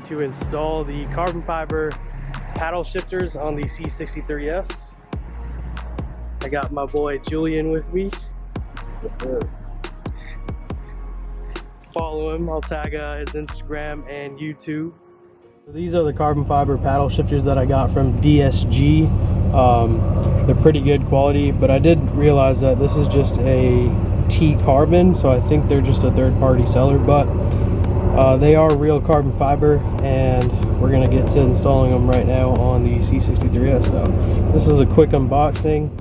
going to install the carbon fiber paddle shifters on the C63s. I got my boy Julian with me. Yes, sir. Follow him, I'll tag his Instagram and YouTube. These are the carbon fiber paddle shifters that I got from DSG. They're pretty good quality, but I did realize that this is just a T-carbon, so I think they're just a third-party seller, but they are real carbon fiber, and we're gonna get to installing them right now on the C63s. So this is a quick unboxing.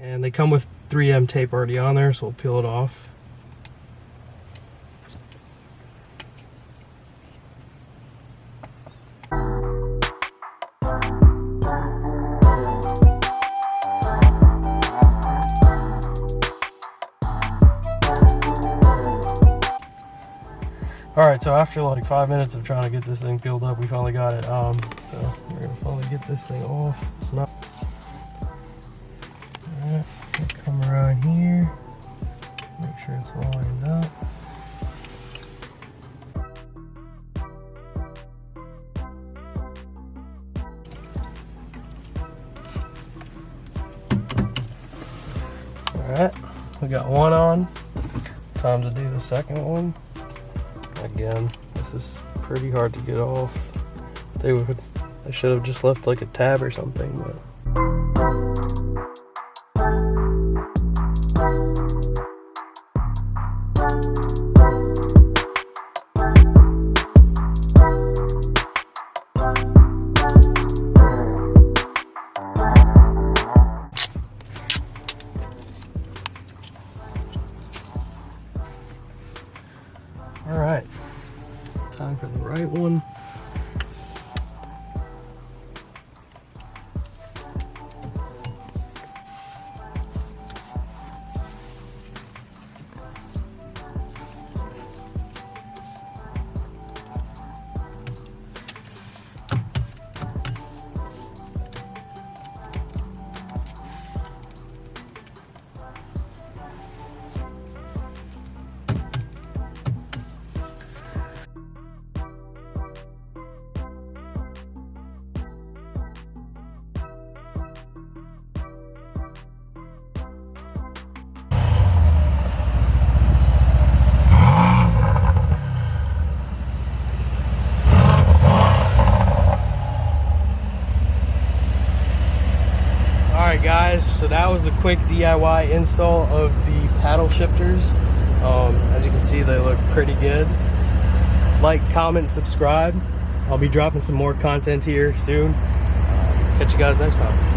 And they come with 3M tape already on there, so we'll peel it off. Alright, so after like 5 minutes of trying to get this thing peeled up, we finally got it. So we're gonna finally get this thing off. It's not. Alright, come around here, make sure it's lined up. Alright, we got one on. Time to do the second one. Again, this is pretty hard to get off. I should have just left like a tab or something, but. All right, time for the right one. Alright guys, so that was the quick DIY install of the paddle shifters. As you can see, they look pretty good. Like, comment, subscribe. I'll be dropping some more content here soon. Catch you guys next time.